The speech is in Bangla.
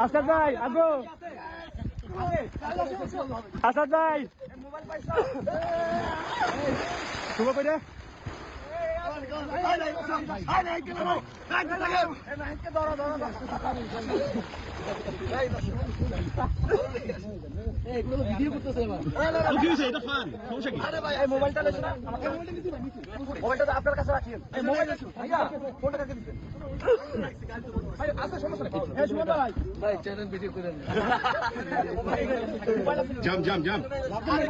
আসাদ ভাই আগো আসাদ ভাই শুভ করে মোবাইলটা আপনার কাছে রাখিয়েন ফোনটা কাকে দিচ্ছেন জাম জাম জাম হায়